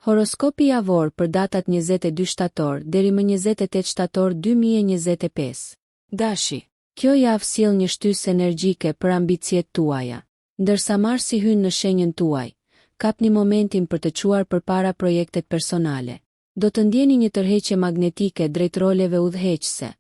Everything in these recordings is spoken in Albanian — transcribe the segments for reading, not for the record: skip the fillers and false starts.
Horoskopi javor për datat 22 shtator deri më 28 shtator 2025. Dashi. Kjo javë sjell një shtysë energjike për ambicjet tuaja. Ndërsa Marsi hyn në shenjën tuaj, kapni momentin për të çuar përpara projektet personale. Do të ndjeni një tërheqje magnetike drejt roleve udhëheqëse.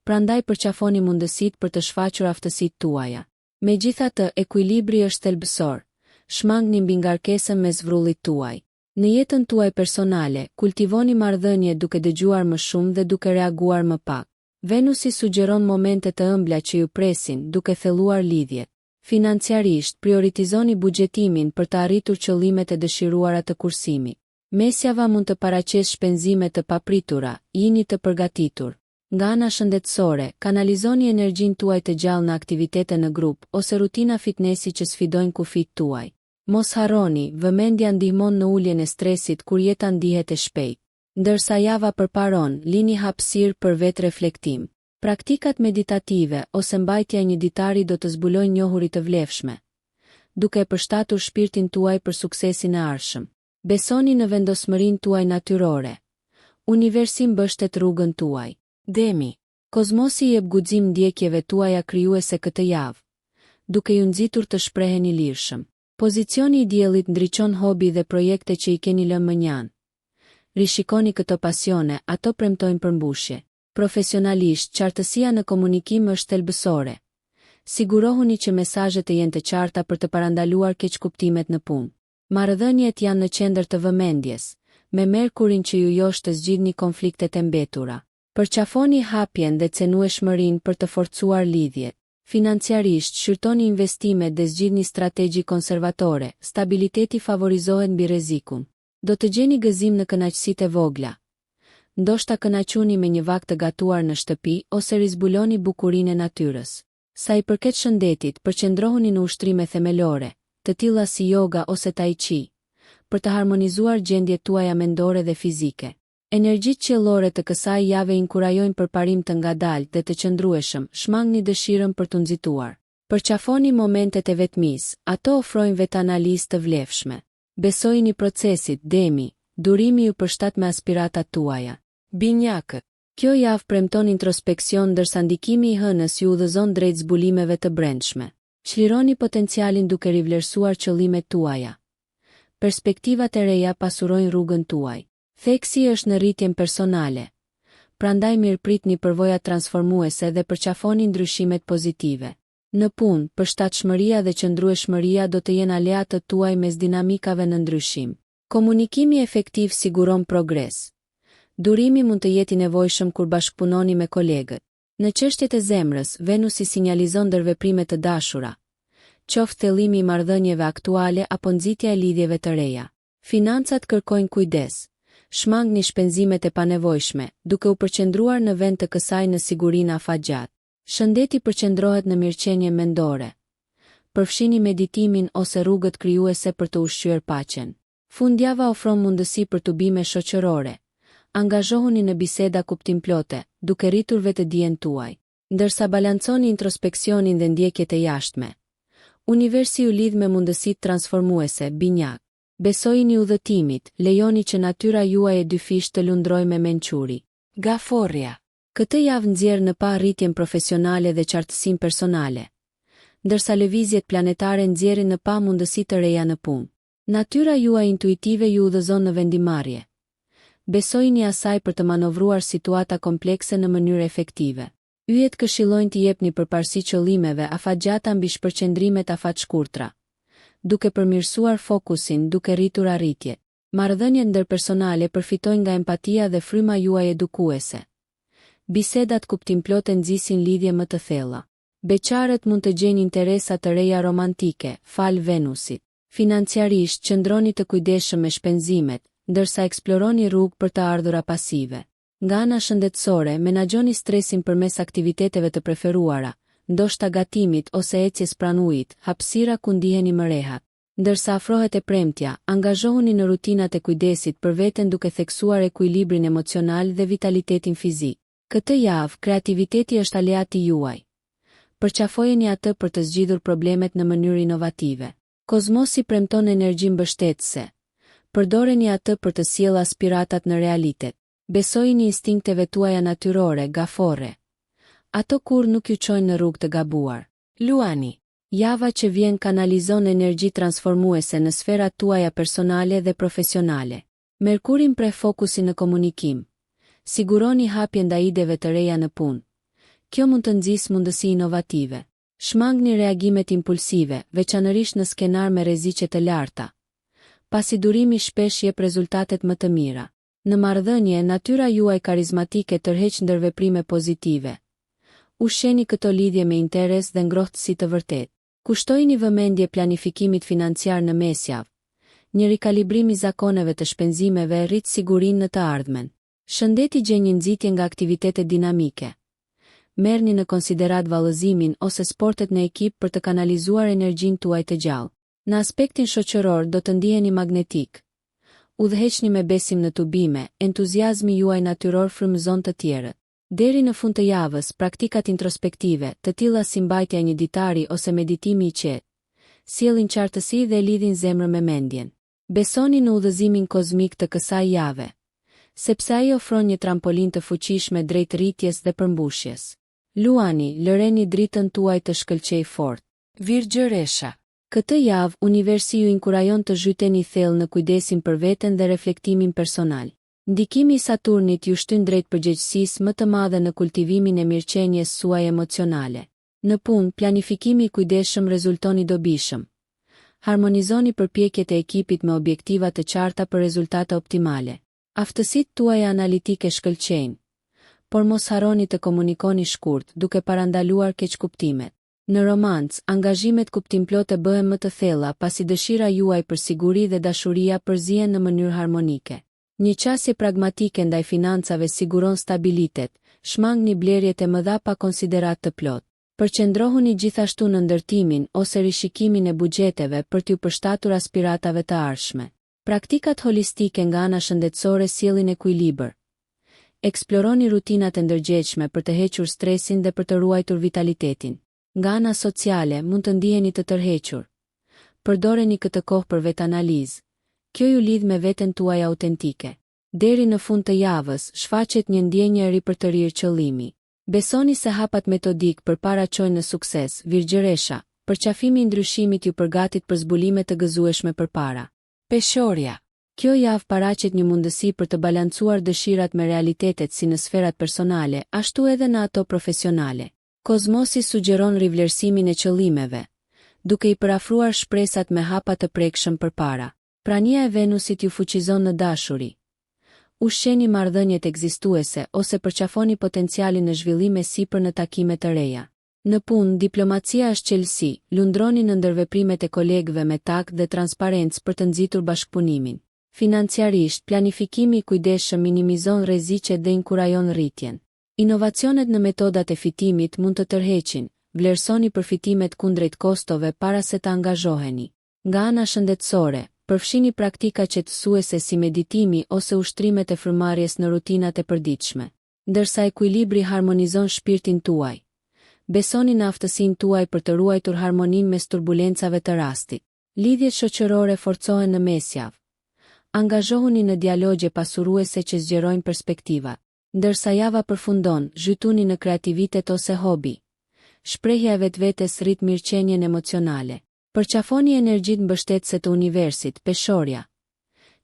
Prandaj përqafoni mundësitë për të shfaqur aftësitë tuaja. Megjithatë, ekuilibri është thelbësor. Shmangni mbi ngarkesën mes vrullit tuaj. Në jetën tuaj personale, kultivoni marrëdhënie duke dëgjuar më shumë dhe duke reaguar më pak. Venusi sugjeron momente të ëmbla që ju presin duke thelluar lidhjet. Financiarisht, prioritizoni buxhetimin për të arritur qëllimet e dëshiruara të kursimit. Mesjava mund të paraqesë shpenzime të papritura, jini të përgatitur. Nga ana shëndetësore, kanalizoni energjinë tuaj të gjallë në aktivitete në grup ose rutina fitnesi që sfidojnë kufijtë tuaj. Mos harroni, vëmendja ndihmon në uljen e stresit kur jeta ndihet e shpejtë. Ndërsa java përparon, lini hapësirë për vetë reflektim. Praktikat meditative ose mbajtja e një ditari do të zbulojnë njohuri të vlefshme, duke përshtatur shpirtin tuaj për suksesin e ardhshëm. Besoni në vendosmërinë tuaj natyrore. Universi mbështet rrugën tuaj. Demi. Kozmosi jep guxim ndjekjeve tuaja krijuese këtë javë, duke ju nxitur të shpreheni lirshëm. Pozicioni i diellit ndriçon hobi dhe projekte që i keni lënë mënjan. Rishikoni këto pasione, ato premtojnë përmbushje. Profesionalisht, qartësia në komunikim është thelbësore. Sigurohuni që mesazhet e jenë të qarta për të parandaluar keqkuptimet në punë. Marrëdhëniet janë në qendër të vëmendjes, me Merkurin që ju josh të zgjidhni konfliktet e mbetura. Përqafoni hapjen dhe cenueshmërinë për të forcuar lidhjet. Financiarisht, shqyrtoni investimet dhe zgjidhni strategji konservatore, stabiliteti favorizohet mbi rrezikun. Do të gjeni gëzim në kënaqësitë e vogla. Ndoshta kënaquni me një vakt të gatuar në shtëpi ose rizbuloni bukurinë e natyrës. Sa i përket shëndetit, përqendrohuni në ushtrime themelore, të tilla si yoga ose tai chi, për të harmonizuar gjendjet tuaja mendore dhe fizike. Energjitë qiellore të kësaj jave inkurajojnë përparim të ngadalë dhe të qëndrueshëm, shmangni dëshirën për të nxituar. Përqafoni momentet e vetmisë, ato ofrojnë vetanalizë të vlefshme. Besojini procesit, demi, durimi ju përshtat me aspiratat tuaja. Binjakët. Kjo javë premton introspeksion ndërsa ndikimi i hënës ju udhëzon drejt zbulimeve të brendshme. Çlironi potencialin duke rivlerësuar qëllimet tuaja. Perspektivat e reja pasurojnë rrugën tuaj. Theksi është në rritjen personale. Prandaj mirëpritni përvoja transformuese dhe përqafoni ndryshimet pozitive. Në punë, përshtatshmëria dhe qëndrueshmëria do të jenë aleatët tuaj mes dinamikave në ndryshim. Komunikimi efektiv siguron progres. Durimi mund të jetë i nevojshëm kur bashkëpunoni me kolegët. Në çështjet e zemrës, Venusi sinjalizon ndërveprime të dashura, qoftë thellimi i marrëdhënieve aktuale apo nxitja e lidhjeve të reja. Financat kërkojnë kujdes. Shmangni shpenzimet e panevojshme, duke u përqendruar në vend të kësaj në sigurinë afatgjat. Shëndeti përqendrohet në mirëqenie mendore. Përfshini meditimin ose rrugët krijuese për të ushqyer paqen. Fundjava ofron mundësi për tubime shoqërore. Angazhohuni në biseda kuptimplote, duke rritur vetëdijen tuaj. Ndërsa balanconi introspeksionin dhe ndjekjet e jashtme. Universi ju lidh me mundësitë transformuese, binjak. Besojini udhëtimit, lejoni që natyra juaj e dyfisht të lundrojë me mençuri. Gaforria. Këtë javë nxjerr në pa rritjen profesionale dhe qartësinë personale, ndërsa lëvizjet planetare nxjerrin në pa mundësi të reja në punë. Natyra juaj intuitive ju udhëzon në vendimarrje. Besojini asaj për të manovruar situata komplekse në mënyrë efektive. Yjet këshillojnë të jepni përparësi qëllimeve afatgjata mbi shpërqendrimet afatshkurtra, duke përmirësuar fokusin duke rritur arritjet. Marrëdhëniet ndërpersonale përfitojnë nga empatia dhe fryma juaj edukuese. Bisedat kuptimplote nxisin lidhje më të thella. Beqarët mund të gjejnë interesa të reja romantike, fal Venusit. Financiarisht qëndroni të kujdesshëm me shpenzimet, ndërsa eksploroni rrugë për të ardhura pasive. Nga ana shëndetësore, menaxhoni stresin përmes aktiviteteve të preferuara, ndoshta gatimit ose ecjes pranë ujit, hapësira ku ndiheni më rehat. Ndërsa afrohet e premtja, angazhohuni në rutinat e kujdesit për veten duke theksuar ekuilibrin emocional dhe vitalitetin fizik. Këtë javë, kreativiteti është aleati juaj. Përqafojeni atë për të zgjidhur problemet në mënyrë inovative. Kozmosi premton energji mbështetëse. Përdoreni atë për të sjellë aspiratat në realitet. Besojini instinkteve tuaja natyrore, gafore. Ato kur nuk ju çojnë në rrugë të gabuar. Luani. Java që vjen kanalizon energji transformuese në sferat tuaja personale dhe profesionale. Merkurin pre fokusin në komunikim. Siguroni hapjen ndaj ideve të reja në punë. Kjo mund të nxjisë mundësi inovative. Shmangni reagimet impulsive, veçanërisht në skenar me rreziqe të larta. Pasi durimi shpesh jep rezultatet më të mira. Në marrëdhënie, natyra juaj karizmatike tërheq ndërveprime pozitive. Ushqeni këto lidhje me interes dhe ngrohtësi të vërtet. Kushtojini vëmendje planifikimit financiar në mesjavë. Një rikalibrim i zakoneve të shpenzimeve rrit sigurinë në të ardhmen. Shëndeti gjen një nxitje nga aktivitetet dinamike. Merrni në konsiderat vallëzimin ose sportet në ekip për të kanalizuar energjinë tuaj të gjallë. Në aspektin shoqëror do të ndiheni magnetik. Udhëheqni me besim në tubime, entuziazmi juaj natyror frymëzon të tjerët. Deri në fund të javës, praktikat introspektive, të tilla si mbajtja e një ditari ose meditimi i qetë, sjellin qartësi dhe lidhin zemrën me mendjen. Besoni në udhëzimin kozmik të kësaj jave, sepse ai ofron një trampolin të fuqishme drejt rritjes dhe përmbushjes. Luani, lëreni dritën tuaj të shkëlqej fort. Virgjëresha. Këtë javë, universi ju inkurajon të zhyteni thellë në kujdesin për veten dhe reflektimin personal. Ndikimi i Saturnit ju shtyn drejt përgjegjësisë më të madhe në kultivimin e mirëqenies suaj emocionale. Në punë, planifikimi i kujdesshëm rezulton i dobishëm. Harmonizoni përpjekjet e ekipit me objektiva të qarta për rezultate optimale. Aftësitë tuaja analitike shkëlqejnë, por mos harroni të komunikoni shkurt, duke parandaluar keqkuptimet. Në romancë, angazhimet kuptimplote bëhen më të thella pasi dëshira juaj për siguri dhe dashuria përzihen në mënyrë harmonike. Një qasje pragmatike ndaj financave siguron stabilitet, shmangni blerjet e mëdha pa konsiderat të plot. Përqendrohuni gjithashtu në ndërtimin ose rishikimin e buxheteve për t'ju përshtatur aspiratave të ardhshme. Praktikat holistike nga ana shëndetësore sjellin ekuilibër. Eksploroni rutinat e ndërgjegjshme për të hequr stresin dhe për të ruajtur vitalitetin. Nga ana sociale mund të ndiheni të tërhequr. Përdoreni këtë kohë për vetanalizë. Kjo ju lidh me veten tuaj autentike. Deri në fund të javës, shfaqet një ndjenjë e ri për të rirë qëllimi. Besoni se hapat metodik përpara çojnë në sukses. Virgjëresha, përqafimi i ndryshimit ju përgatit për zbulime të gëzueshme përpara. Peshorja. Kjo javë paraqet një mundësi për të balancuar dëshirat me realitetet si në sferat personale, ashtu edhe në ato profesionale. Kozmosi sugjeron rivlerësimin e qëllimeve, duke i përafruar shpresat me hapa të prekshëm përpara. Prania e Venusit ju fuqizon në dashuri. Ushqeni marrëdhëniet ekzistuese ose përqafoni potencialin në zhvillime sipër në takime të reja. Në punë, diplomacia është qelësi, lundroni në ndërveprimet e kolegëve me takt dhe transparencë për të nxitur bashkëpunimin. Financiarisht, planifikimi i kujdesshëm minimizon rreziqet dhe inkurajon rritjen. Inovacionet në metodat e fitimit mund të tërheqin, vlerësoni përfitimet kundrejt kostove para se të angazhoheni. Nga ana shëndetësore, përfshini praktika qetësuese si meditimi ose ushtrimet e frymëmarrjes në rutinat e përditshme. Ndërsa ekuilibri harmonizon shpirtin tuaj. Besoni në aftësinë tuaj për të ruajtur harmoninë mes turbulencave të rastit. Lidhjet shoqërore forcohen në mesjavë. Angazhohuni në dialogje pasuruese që zgjerojnë perspektiva. Ndërsa java përfundon, zhytuni në kreativitet ose hobi. Shprehja e vetvetes rrit mirëqenien emocionale. Përqafoni energjitë mbështetëse të universit, peshorja.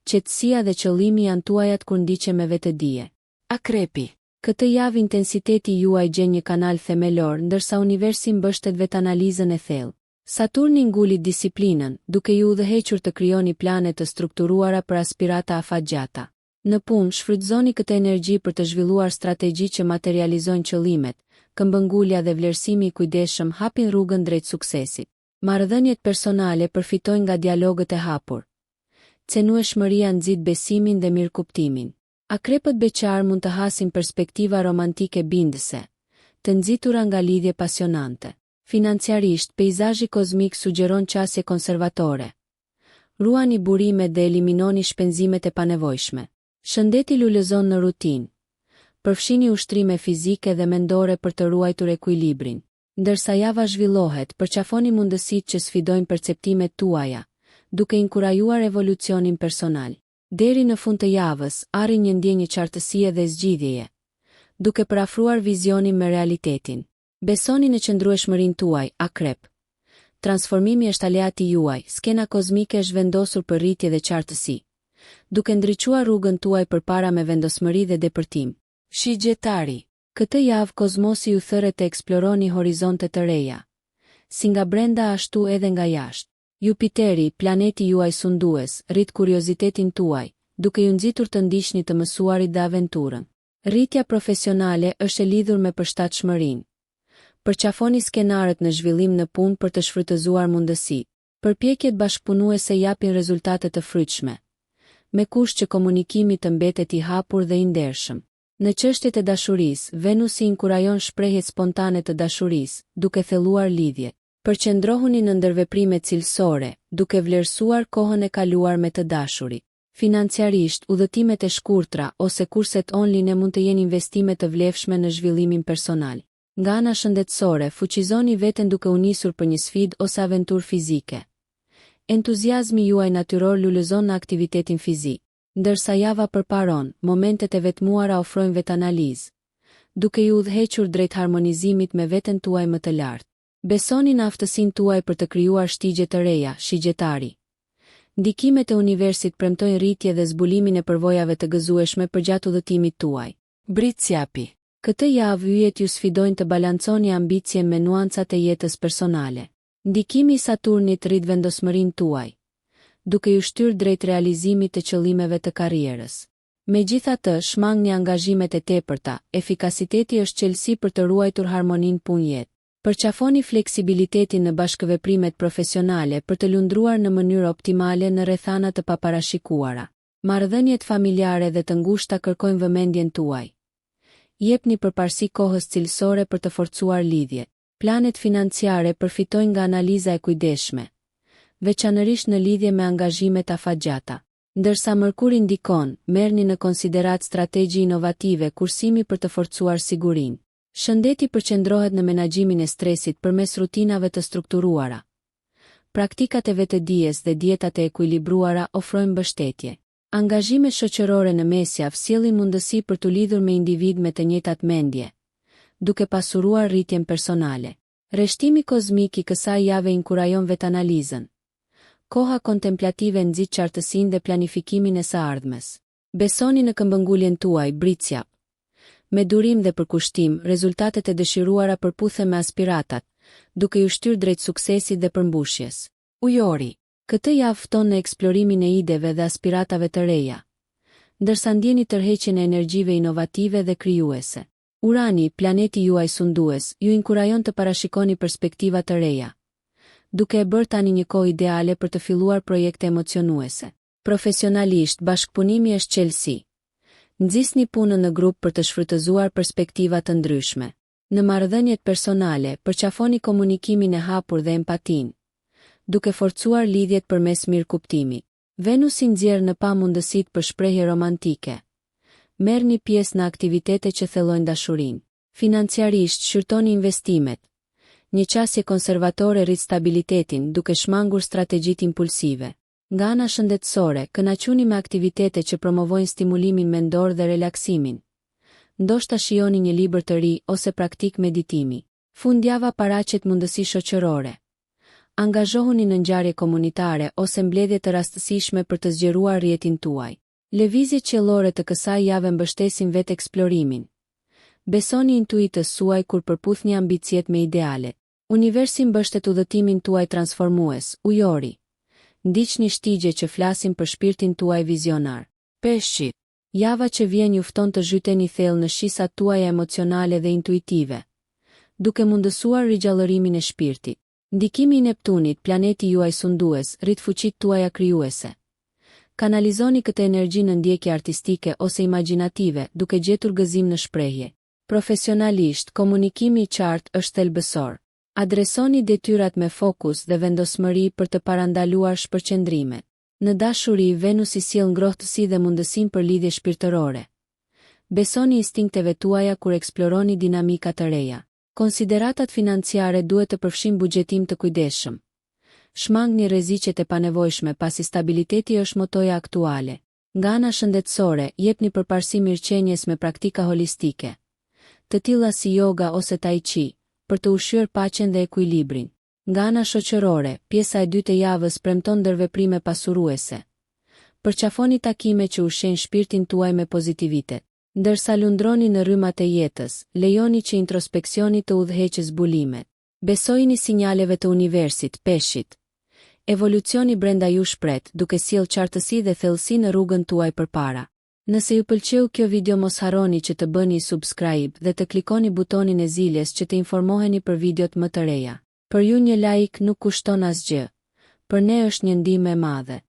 Qetësia dhe qëllimi janë tuajat kur ndiqe me vetëdije. Akrepi. Këtë javë intensiteti juaj gjen një kanal themelor ndërsa universi mbështet vetanalizën e thellë. Saturni ngulit disiplinën, duke ju udhëhequr të krijoni plane të strukturuara për aspirata afatgjata. Në punë, shfrytëzoni këtë energji për të zhvilluar strategji që materializojnë qëllimet, këmbëngulja dhe vlerësimi i kujdesshëm hapin rrugën drejt suksesit. Marrëdhëniet personale përfitojnë nga dialogët e hapur. Cenueshmëria nxit besimin dhe mirëkuptimin. Akrepët beqar mund të hasin perspektiva romantike bindëse, të nxitura nga lidhje pasionante. Financiarisht, peizazhi kozmik sugjeron qasje konservatore. Ruani burimet dhe eliminoni shpenzimet e panevojshme. Shëndeti lulëzon në rutinë. Përfshini ushtrime fizike dhe mendore për të ruajtur ekuilibrin. Ndërsa java zhvillohet, përqafoni mundësitë që sfidojnë perceptimet tuaja, duke inkurajuar evolucionin personal. Deri në fund të javës, arrin një ndjenjë qartësie dhe zgjidhjeje, duke parafruar vizionin me realitetin. Besoni në qëndrueshmërinë tuaj, akrep. Transformimi është aleati juaj, skena kozmike është vendosur për rritje dhe qartësi, duke ndriçuar rrugën tuaj përpara me vendosmëri dhe depërtim. Shigjetari. Këtë javë kozmosi ju thërret të eksploroni horizonte të reja, si nga brenda ashtu edhe nga jashtë. Jupiteri, planeti juaj sundues, rrit kuriozitetin tuaj, duke ju nxitur të ndiqni të mësuarit dhe aventurën. Rritja profesionale është e lidhur me përshtatshmërinë. Përqafoni skenarët në zhvillim në punë për të shfrytëzuar mundësitë. Përpjekjet bashkëpunuese japin rezultate të frytshme, me kusht që komunikimi të mbetet i hapur dhe i ndershëm. Në çështjet e dashurisë, Venusi inkurajon shprehjet spontane të dashurisë, duke thelluar lidhjet. Përqendrohuni në ndërveprime cilësore, duke vlerësuar kohën e kaluar me të dashurit. Financiarisht, udhëtimet e shkurtra ose kurset online mund të jenë investime të vlefshme në zhvillimin personal. Nga ana shëndetësore, fuqizoni veten duke u nisur për një sfidë ose aventurë fizike. Entuziazmi juaj natyror lulëzon në aktivitetin fizik, ndërsa java përparon, momentet e vetmuara ofrojnë vetanalizë, duke ju udhëhequr drejt harmonizimit me veten tuaj më të lartë. Besoni në aftësinë tuaj për të krijuar shtigje të reja, shigjetari. Ndikimet e universit premtojnë rritje dhe zbulimin e përvojave të gëzueshme përgjatë udhëtimit tuaj. Britsjapi. Këtë javë yjet ju sfidojnë të balanconi ambicien me nuancat e jetës personale. Ndikimi i Saturnit rrit vendosmërinë tuaj, duke ju shtyrë drejt realizimit të qëllimeve të karrierës. Megjithatë, shmangni angazhimet e tepërta, efikasiteti është çelësi për të ruajtur harmoninë punë-jetë. Përqafoni fleksibilitetin në bashkëveprimet profesionale për të lundruar në mënyrë optimale në rrethana të paparashikuara. Marrëdhëniet familjare dhe të ngushta kërkojnë vëmendjen tuaj. Jepni përparësi kohës cilësore për të forcuar lidhjet. Planet financiare përfitojnë nga analiza e kujdesshme, veçanërisht në lidhje me angazhimet afatgjata. Ndërsa Mërkuri ndikon, merrni në konsiderat strategji inovative kursimi për të forcuar sigurinë. Shëndeti përqendrohet në menaxhimin e stresit përmes rutinave të strukturuara. Praktikat e vetëdijes dhe dietat e ekuilibruara ofrojnë mbështetje. Angazhimet shoqërore në mesjavë sjellin mundësi për të lidhur me individ me të njëjtat mendje, duke pasuruar rritjen personale. Rreshtimi kozmik i kësaj jave inkurajon vetanalizën. Koha kontemplative nxit qartësinë dhe planifikimin e së ardhmes. Besoni në këmbënguljen tuaj, Britsjap. Me durim dhe përkushtim, rezultatet e dëshiruara përputhen me aspiratat, duke ju shtyrë drejt suksesit dhe përmbushjes. Ujori. Këtë javë fton në eksplorimin e ideve dhe aspiratave të reja, ndërsa ndjeni tërheqjen e energjive inovative dhe krijuese. Urani, planeti juaj sundues, ju inkurajon të parashikoni perspektiva të reja, duke e bërë tani një kohë ideale për të filluar projekte emocionuese. Profesionalisht, bashkëpunimi është çelësi. Nxisni punën në grup për të shfrytëzuar perspektiva të ndryshme. Në marrëdhëniet personale, përqafoni komunikimin e hapur dhe empatinë, duke forcuar lidhjet përmes mirëkuptimit. Venusi nxjerr në pa mundësitë për shprehje romantike. Merrni pjesë në aktivitete që thellojnë dashurinë. Financiarisht, shqyrtoni investimet. Një qasje konservatore rrit stabilitetin duke shmangur strategjitë impulsive. Nga ana shëndetësore, kënaquni me aktivitete që promovojnë stimulimin mendor dhe relaksimin. Ndoshta shijoni një libër të ri ose praktik meditimi. Fundjava paraqet mundësi shoqërore. Angazhohuni në ngjarje komunitare ose mbledhje të rastësishme për të zgjeruar rrjetin tuaj. Lëvizjet qiellore të kësaj jave mbështesin vetë eksplorimin. Besoni intuitës suaj kur përputhni ambicjet me idealet. Universi mbështet udhëtimin tuaj transformues, ujori. Ndiqni shtigje që flasin për shpirtin tuaj vizionar. Peshqi. Java që vjen ju fton të zhyteni thellë në shisat tuaja emocionale dhe intuitive, duke mundësuar rigjallërimin e shpirtit. Ndikimi i Neptunit, planeti juaj sundues, rrit fuqitë tuaja krijuese. Kanalizoni këtë energji në ndjekje artistike ose imagjinative, duke gjetur gëzim në shprehje. Profesionalisht, komunikimi i qartë është thelbësor. Adresoni detyrat me fokus dhe vendosmëri për të parandaluar shpërqendrimet. Në dashuri, Venusi sjell ngrohtësi dhe mundësinë për lidhje shpirtërore. Besoni instinkteve tuaja kur eksploroni dinamika të reja. Konsideratat financiare duhet të përfshin buxhetim të kujdesshëm. Shmangni rreziqet e panevojshme pasi stabiliteti është motoja aktuale. Nga ana shëndetësore, jepni përparësi mirëqenies me praktika holistike, të tilla si yoga ose tai chi, për të ushqyer paqen dhe ekuilibrin. Nga ana shoqërore, pjesa e dytë e javës premton ndërveprime pasuruese. Përqafoni takime që ushqejnë shpirtin tuaj me pozitivitet. Ndërsa lundroni në rrymat e jetës, lejoni që introspeksioni të udhëheqë zbulimet. Besojini sinjaleve të universit, peshqit. Evolucioni brenda ju shpret, duke sjellë qartësi dhe thellësi në rrugën tuaj përpara. Nëse ju pëlqeu kjo video, mos harroni që të bëni subscribe dhe të klikoni butonin e ziljes që të informoheni për videot më të reja. Për ju një like nuk kushton asgjë. Për ne është një ndihmë e madhe.